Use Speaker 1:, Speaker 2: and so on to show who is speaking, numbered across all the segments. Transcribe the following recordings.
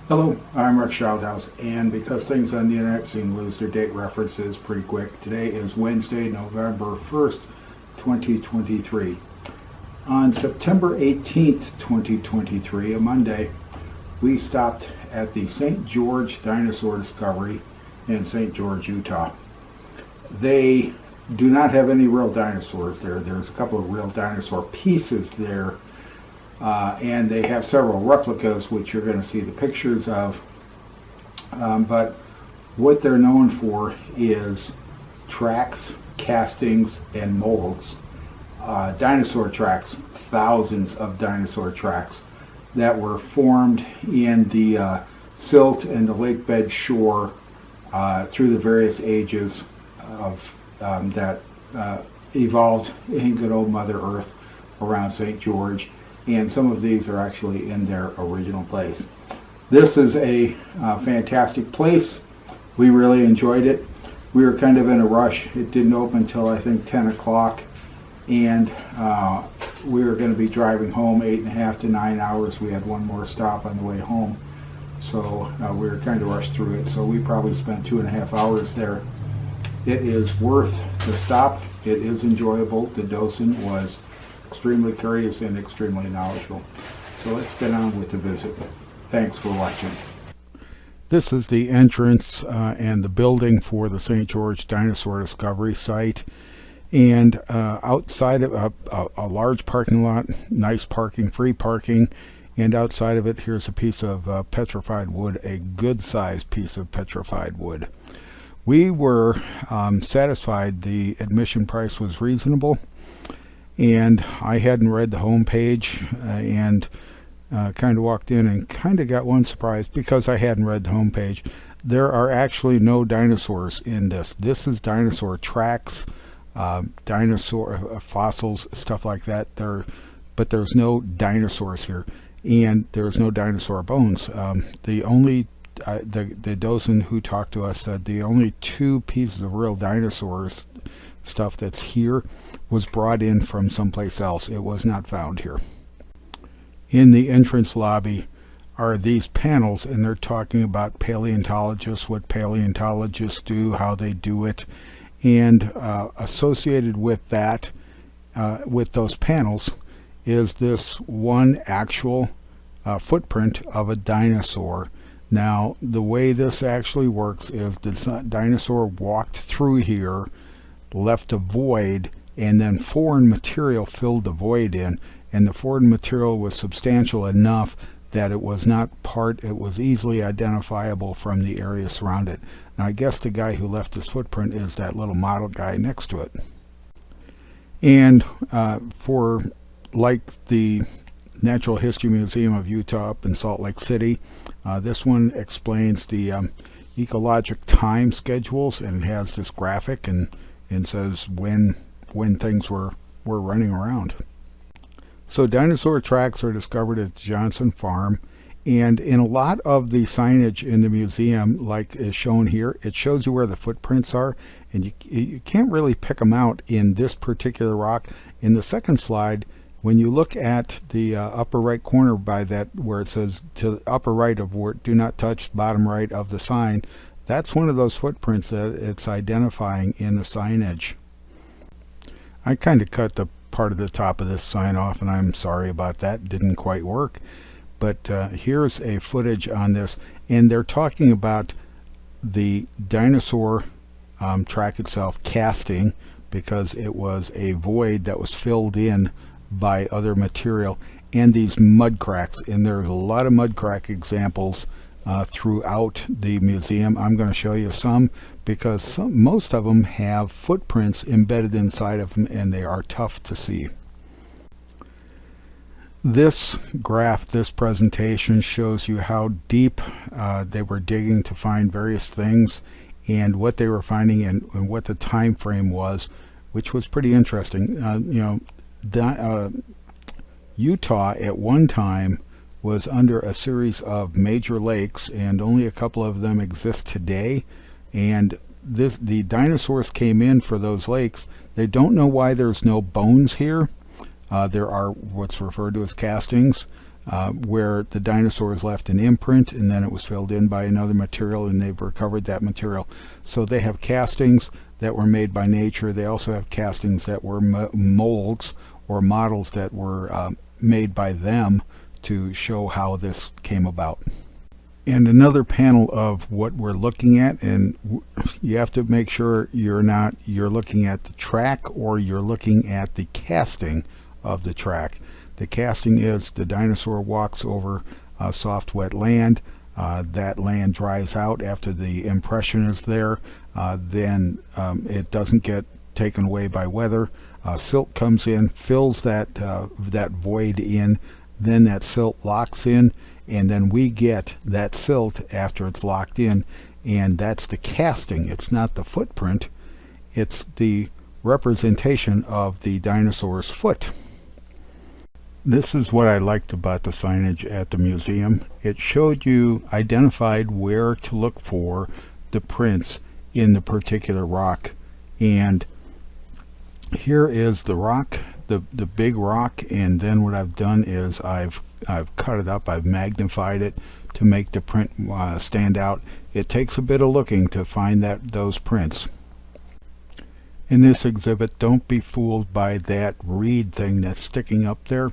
Speaker 1: Hello, I'm Rick Shouthouse, and because things on the internet seem to lose their date references pretty quick, today is Wednesday, November 1st, 2023. On September 18th, 2023, a Monday, we stopped at the St. George Dinosaur Discovery in St. George, Utah. They do not have any real dinosaurs there. There's a couple of real dinosaur pieces there. And they have several replicas, which you're going to see the pictures of. But what they're known for is tracks, castings, and molds. Dinosaur tracks, thousands of dinosaur tracks that were formed in the silt and the lake bed shore through the various ages of that evolved in good old Mother Earth around St. George. And some of these are actually in their original place. This is a fantastic place. We really enjoyed it. We were kind of in a rush. It didn't open until I think 10 o'clock, and we were going to be driving home 8.5 to 9 hours. We had one more stop on the way home, so we were kind of rushed through it. So we probably spent 2.5 hours there. It is worth the stop. It is enjoyable. The docent was extremely curious and extremely knowledgeable. So let's get on with the visit. Thanks for watching. This is the entrance and the building for the St. George Dinosaur Discovery Site. And outside of a large parking lot, nice parking, free parking. And outside of it, here's a piece of petrified wood, a good-sized piece of petrified wood. We were satisfied the admission price was reasonable. And I hadn't read the home page and kind of walked in and kind of got one surprise because I hadn't read the home page. There are actually no dinosaurs in this. This is dinosaur tracks, dinosaur fossils, stuff like that. But there's no dinosaurs here, and there's no dinosaur bones. The docent who talked to us said the only two pieces of real dinosaurs stuff that's here was brought in from someplace else. It was not found here. In the entrance lobby are these panels, and they're talking about paleontologists, what paleontologists do, how they do it, and associated with that, with those panels, is this one actual footprint of a dinosaur. Now, the way this actually works is the dinosaur walked through here, left a void, and then foreign material filled the void in, and the foreign material was substantial enough that it was easily identifiable from the area surrounded. Now, I guess the guy who left his footprint is that little model guy next to it. And for like the Natural History Museum of Utah up in Salt Lake City, this one explains the ecologic time schedules, and it has this graphic and says when things were running around. So dinosaur tracks are discovered at the Johnson Farm, and in a lot of the signage in the museum, like is shown here, it shows you where the footprints are, and you can't really pick them out in this particular rock. In the second slide, when you look at the upper right corner by that where it says to the upper right of where do not touch, bottom right of the sign, that's one of those footprints that it's identifying in the signage. I kind of cut the part of the top of this sign off, and I'm sorry about that. It didn't quite work. But here's a footage on this, and they're talking about the dinosaur track itself casting, because it was a void that was filled in by other material, and these mud cracks. And there's a lot of mud crack examples throughout the museum. I'm going to show you some because most of them have footprints embedded inside of them, and they are tough to see. This graph, this presentation, shows you how deep they were digging to find various things and what they were finding and what the time frame was, which was pretty interesting. Utah at one time was under a series of major lakes, and only a couple of them exist today. And the dinosaurs came in for those lakes. They don't know why there's no bones here. There are what's referred to as castings. where the dinosaurs left an imprint and then it was filled in by another material, and they've recovered that material. So they have castings that were made by nature. They also have castings that were molds or models that were made by them to show how this came about. And another panel of what we're looking at, and you have to make sure you're looking at the track or you're looking at the casting of the track. The casting is the dinosaur walks over soft wet land. That land dries out after the impression is there. Then it doesn't get taken away by weather. Silt comes in, fills that void in, then that silt locks in, and then we get that silt after it's locked in, and that's the casting. It's not the footprint, it's the representation of the dinosaur's foot. This is what I liked about the signage at the museum. It showed you, identified where to look for the prints in the particular rock. And here is the rock, the big rock, and then what I've done is I've cut it up, I've magnified it to make the print stand out. It takes a bit of looking to find those prints. In this exhibit, don't be fooled by that reed thing that's sticking up there.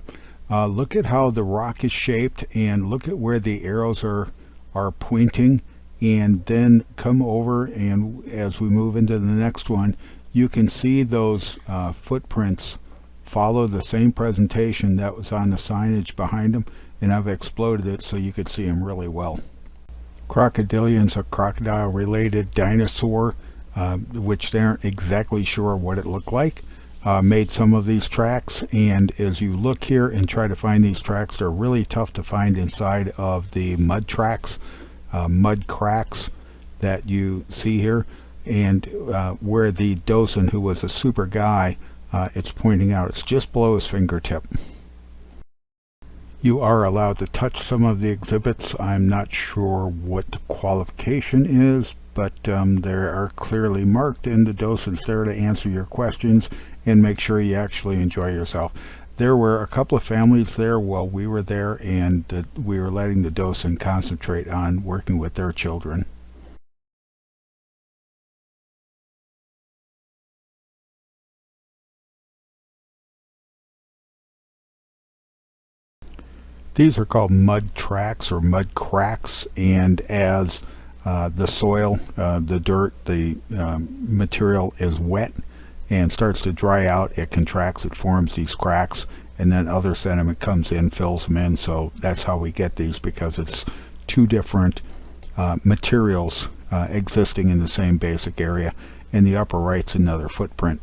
Speaker 1: Look at how the rock is shaped, and look at where the arrows are pointing, and then come over, and as we move into the next one, you can see those footprints follow the same presentation that was on the signage behind them, and I've exploded it so you could see them really well. Crocodilian's a crocodile-related dinosaur, which they aren't exactly sure what it looked like. Made some of these tracks, and as you look here and try to find these tracks, they're really tough to find inside of the mud tracks, mud cracks that you see here, and where the docent, who was a super guy, it's pointing out, it's just below his fingertip. You are allowed to touch some of the exhibits. I'm not sure what the qualification is, but they are clearly marked, and the docent's there to answer your questions and make sure you actually enjoy yourself. There were a couple of families there while we were there, and we were letting the docent concentrate on working with their children. These are called mud tracks or mud cracks, and as the soil, the dirt, the material is wet and starts to dry out, it contracts, it forms these cracks, and then other sediment comes in, fills them in. So that's how we get these, because it's two different materials existing in the same basic area. In the upper right's another footprint.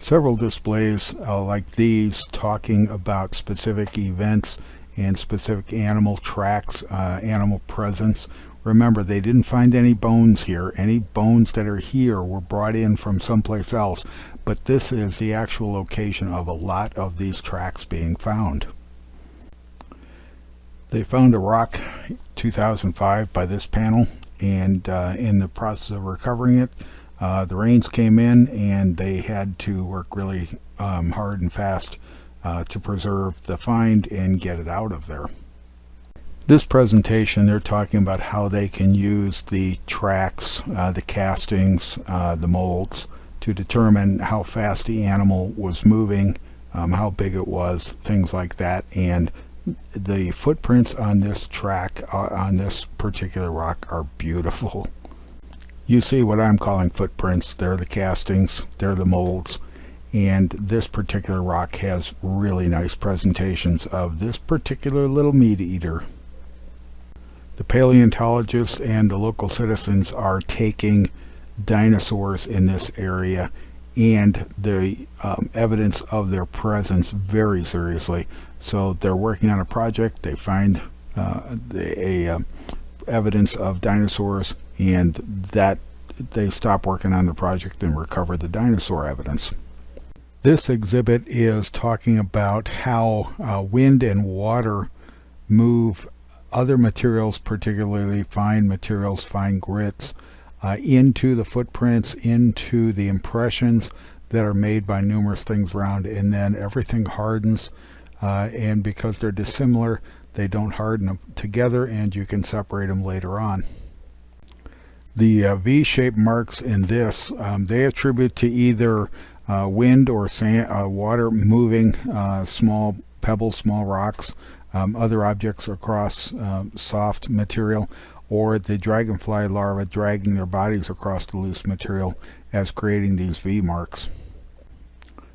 Speaker 1: Several displays like these talking about specific events and specific animal tracks, animal presence. Remember, they didn't find any bones here. Any bones that are here were brought in from someplace else, but this is the actual location of a lot of these tracks being found. They found a rock 2005 by this panel, and in the process of recovering it, the rains came in and they had to work really hard and fast to preserve the find and get it out of there. This presentation, they're talking about how they can use the tracks, the castings, the molds to determine how fast the animal was moving, how big it was, things like that. And the footprints on this track, on this particular rock, are beautiful. You see what I'm calling footprints. They're the castings, they're the molds, and this particular rock has really nice presentations of this particular little meat eater. The paleontologists and the local citizens are taking dinosaurs in this area and the evidence of their presence very seriously. So they're working on a project, they find evidence of dinosaurs, and that they stop working on the project and recover the dinosaur evidence. This exhibit is talking about how wind and water move other materials, particularly fine materials, fine grits, into the footprints, into the impressions that are made by numerous things around, and then everything hardens. and because they're dissimilar, they don't harden together, and you can separate them later on. The V-shaped marks in this, they attribute to either wind or sand, water moving small pebbles, small rocks, other objects across soft material, or the dragonfly larvae dragging their bodies across the loose material as creating these V marks.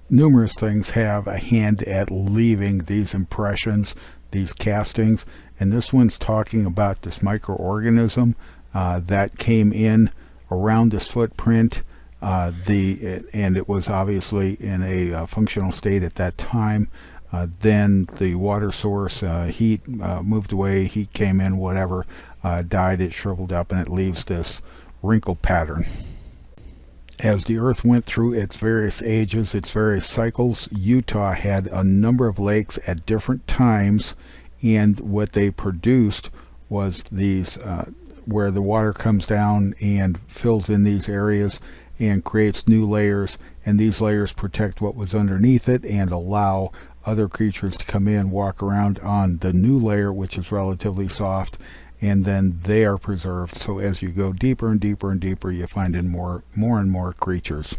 Speaker 1: Numerous things have a hand at leaving these impressions, these castings, and this one's talking about this microorganism that came in around this footprint, and it was obviously in a functional state at that time. Then the water source, heat moved away, heat came in, whatever, died, it shriveled up, and it leaves this wrinkle pattern. As the Earth went through its various ages, its various cycles, Utah had a number of lakes at different times, and what they produced was these, where the water comes down and fills in these areas and creates new layers, and these layers protect what was underneath it and allow other creatures to come in, walk around on the new layer, which is relatively soft, and then they are preserved. So as you go deeper and deeper and deeper, you find in more and more creatures.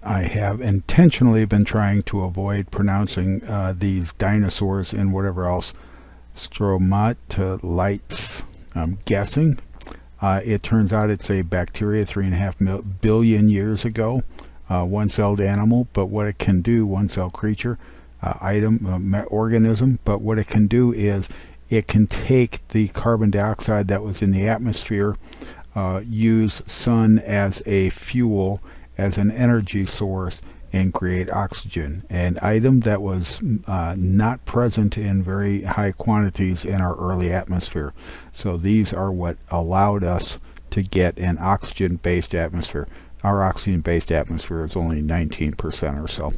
Speaker 1: I have intentionally been trying to avoid pronouncing these dinosaurs and whatever else. Stromatolites, I'm guessing. It turns out it's a bacteria 3.5 billion years ago, one-celled animal, but what it can do, one-cell creature, organism, but what it can do is it can take the carbon dioxide that was in the atmosphere, use sun as a fuel, as an energy source, and create oxygen, an item that was not present in very high quantities in our early atmosphere. So these are what allowed us to get an oxygen-based atmosphere. Our oxygen-based atmosphere is only 19% or so.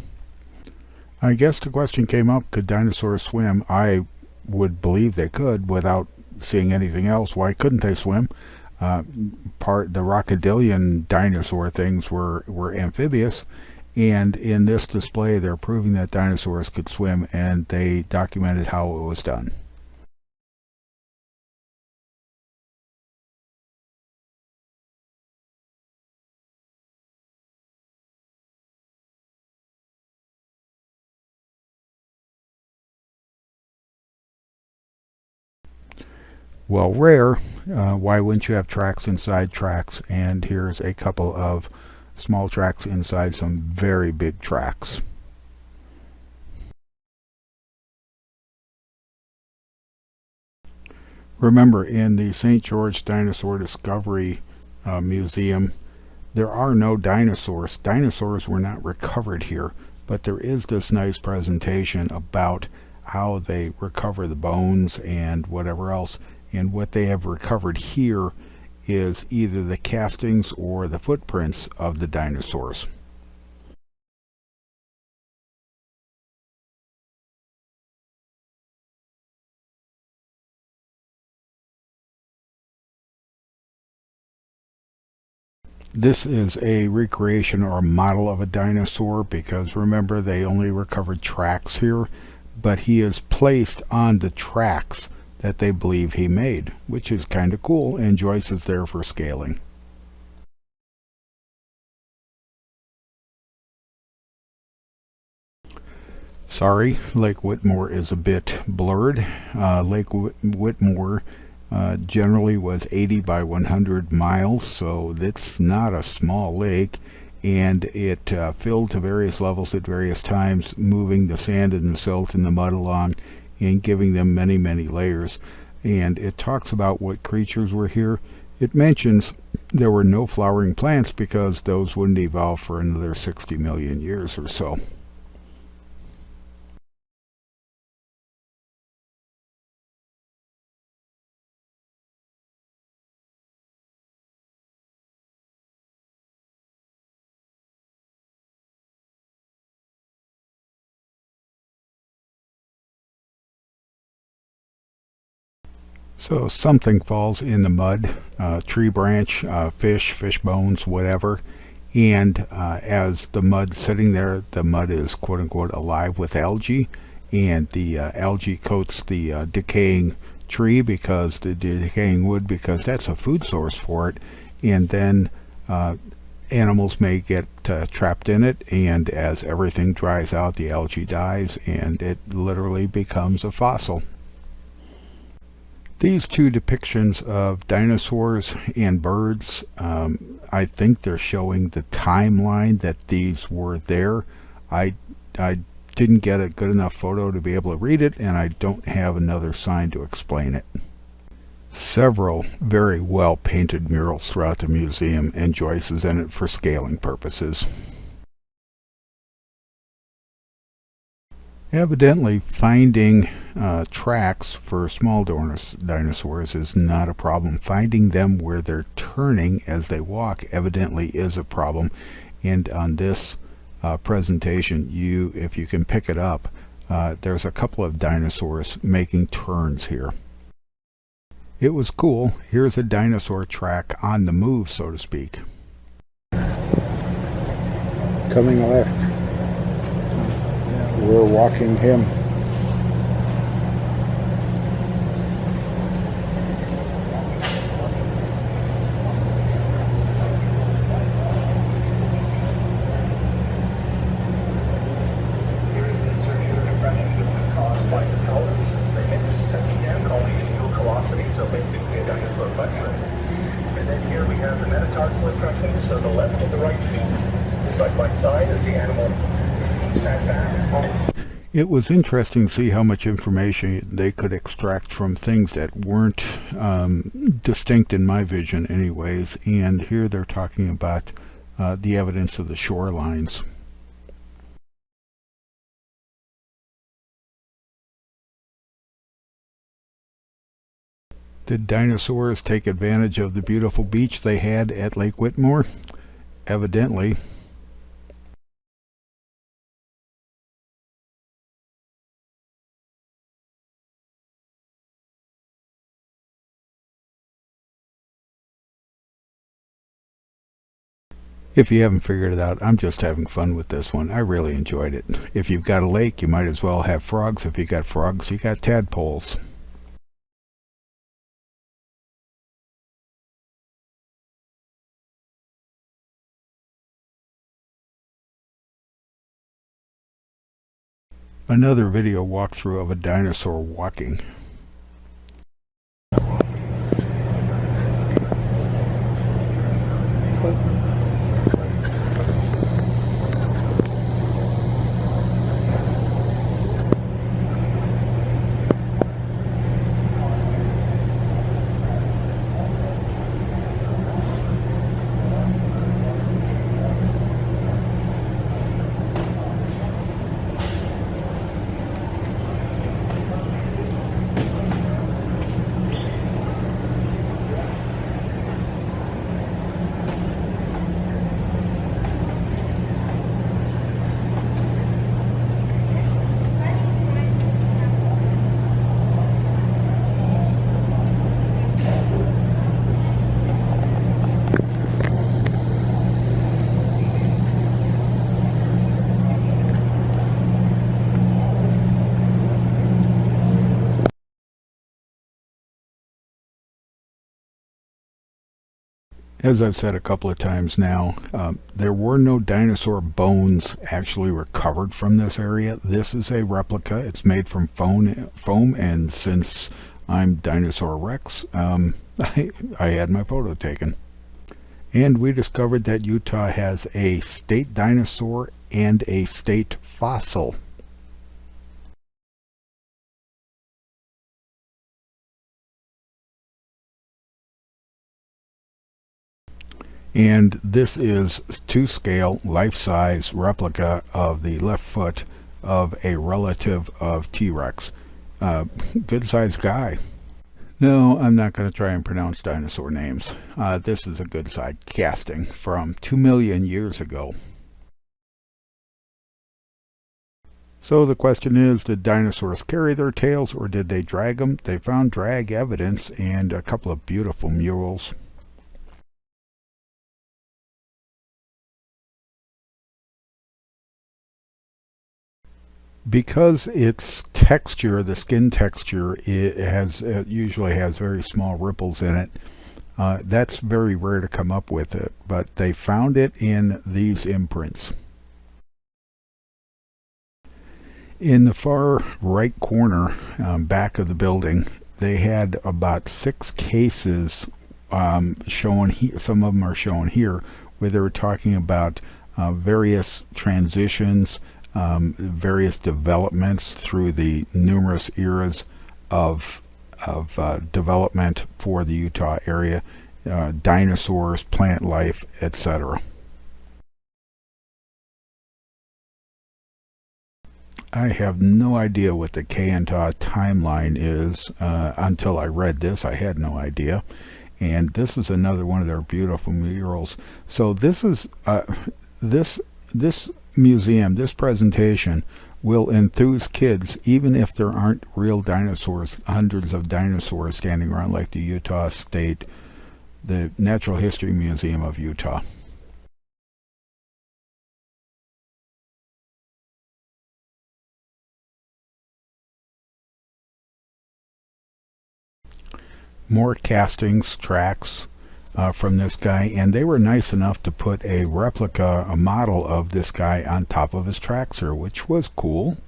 Speaker 1: I guess the question came up, could dinosaurs swim? I would believe they could without seeing anything else. Why couldn't they swim? The rockodilian dinosaur things were amphibious, and in this display they're proving that dinosaurs could swim, and they documented how it was done. Well, rare. Why wouldn't you have tracks inside tracks? And here's a couple of small tracks inside some very big tracks. Remember, in the St. George Dinosaur Discovery Museum, there are no dinosaurs. Dinosaurs were not recovered here, but there is this nice presentation about how they recover the bones and whatever else. And what they have recovered here is either the castings or the footprints of the dinosaurs. This is a recreation or a model of a dinosaur, because remember, they only recovered tracks here, but he is placed on the tracks that they believe he made, which is kind of cool, and Joyce is there for scaling. Sorry, Lake Whitmore is a bit blurred. Lake Whitmore generally was 80 by 100 miles, so it's not a small lake, and it filled to various levels at various times, moving the sand and the silt and the mud along and giving them many, many layers. And it talks about what creatures were here. It mentions there were no flowering plants because those wouldn't evolve for another 60 million years or so. So something falls in the mud, tree branch, fish bones, whatever, and as the mud's sitting there, the mud is quote-unquote alive with algae, and the algae coats the decaying tree, because the decaying wood, because that's a food source for it, and then animals may get trapped in it, and as everything dries out, the algae dies and it literally becomes a fossil. These two depictions of dinosaurs and birds, I think they're showing the timeline that these were there. I didn't get a good enough photo to be able to read it, and I don't have another sign to explain it. Several very well painted murals throughout the museum, and Joyce is in it for scaling purposes. Evidently, finding tracks for small dinosaurs is not a problem. Finding them where they're turning as they walk evidently is a problem. And on this presentation, if you can pick it up, there's a couple of dinosaurs making turns here. It was cool. Here's a dinosaur track on the move, so to speak. Coming left. We're walking him.
Speaker 2: So basically a dinosaur butt trend. And then here we have the metatarsal impression, so the left and the right feet, side by side as the animal sat back on its.
Speaker 1: It was interesting to see how much information they could extract from things that weren't distinct in my vision anyways, and here they're talking about the evidence of the shorelines. Did dinosaurs take advantage of the beautiful beach they had at Lake Whitmore? Evidently. If you haven't figured it out, I'm just having fun with this one. I really enjoyed it. If you've got a lake, you might as well have frogs. If you got frogs, you got tadpoles. Another video walkthrough of a dinosaur walking. As I've said a couple of times now, there were no dinosaur bones actually recovered from this area. This is a replica. It's made from foam, and since I'm Dinosaur Rex, I had my photo taken. And we discovered that Utah has a state dinosaur and a state fossil. And this is to scale, life-size replica of the left foot of a relative of T-Rex. Good sized guy. No, I'm not going to try and pronounce dinosaur names. This is a good size casting from 2 million years ago. So the question is, did dinosaurs carry their tails or did they drag them? They found drag evidence and a couple of beautiful murals. Because its texture, the skin texture, it usually has very small ripples in it. That's very rare to come up with it, but they found it in these imprints. In the far right corner, back of the building, they had about 6 cases shown here. Some of them are shown here, where they were talking about various transitions, various developments through the numerous eras of development for the Utah area, dinosaurs, plant life, etc. I have no idea what the Kayenta timeline is. Until I read this, I had no idea. And this is another one of their beautiful murals. So this is this museum, this presentation will enthuse kids, even if there aren't real dinosaurs, hundreds of dinosaurs standing around like the Utah State, the Natural History Museum of Utah. More castings, tracks from this guy, and they were nice enough to put a replica, a model of this guy on top of his tractor, which was cool.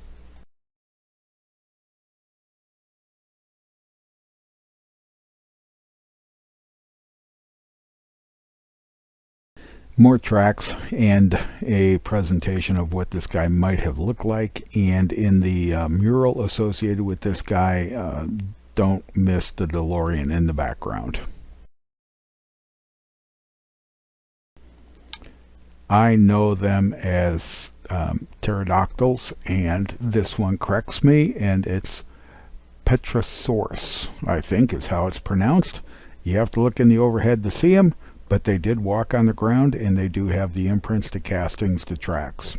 Speaker 1: More tracks and a presentation of what this guy might have looked like, and in the mural associated with this guy, don't miss the DeLorean in the background. I know them as pterodactyls, and this one corrects me, and it's Petrosaurus, I think is how it's pronounced. You have to look in the overhead to see them, but they did walk on the ground, and they do have the imprints, the castings, the tracks.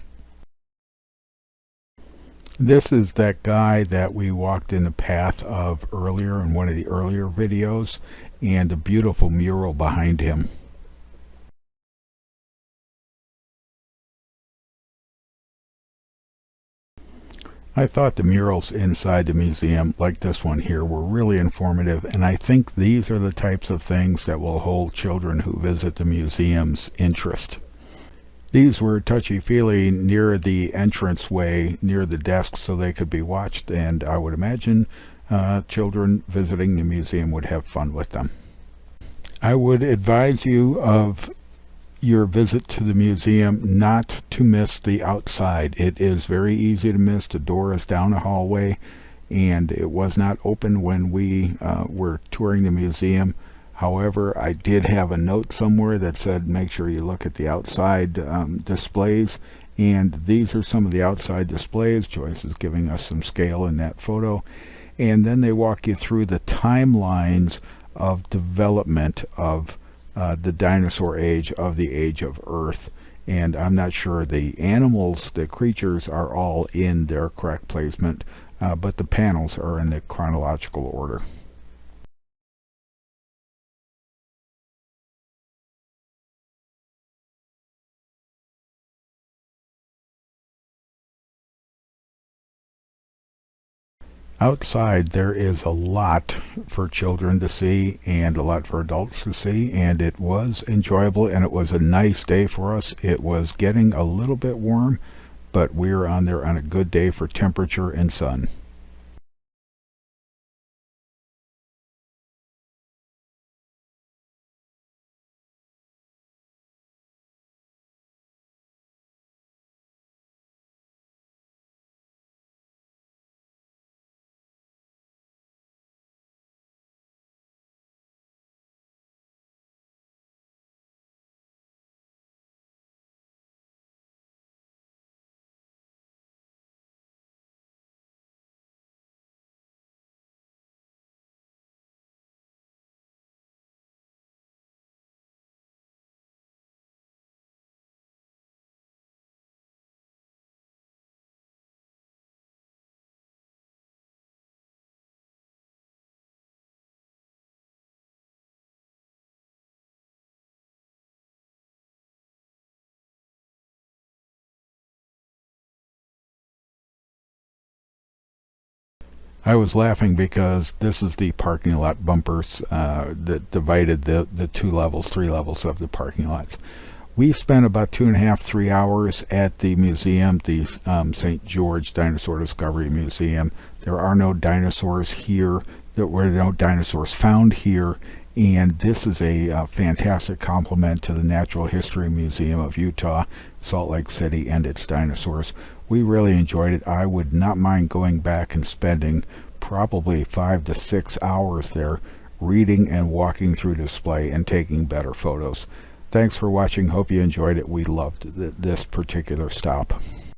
Speaker 1: This is that guy that we walked in the path of earlier in one of the earlier videos, and the beautiful mural behind him. I thought the murals inside the museum, like this one here, were really informative, and I think these are the types of things that will hold children who visit the museum's interest. These were touchy-feely near the entranceway, near the desk, so they could be watched, and I would imagine children visiting the museum would have fun with them. I would advise you of your visit to the museum not to miss the outside. It is very easy to miss. The door is down a hallway, and it was not open when we were touring the museum. However, I did have a note somewhere that said make sure you look at the outside displays, and these are some of the outside displays. Joyce is giving us some scale in that photo, and then they walk you through the timelines of development of the dinosaur age, of the age of Earth. And I'm not sure the animals, the creatures, are all in their correct placement, but the panels are in the chronological order. Outside there is a lot for children to see and a lot for adults to see, and it was enjoyable, and it was a nice day for us. It was getting a little bit warm, but we were on there on a good day for temperature and sun. I was laughing because this is the parking lot bumpers that divided the 3 levels of the parking lots. We spent about 2.5, 3 hours at the museum, the St. George Dinosaur Discovery Museum. There are no dinosaurs here. There were no dinosaurs found here. And this is a fantastic complement to the Natural History Museum of Utah, Salt Lake City, and its dinosaurs. We really enjoyed it. I would not mind going back and spending probably 5 to 6 hours there reading and walking through display and taking better photos. Thanks for watching. Hope you enjoyed it. We loved this particular stop.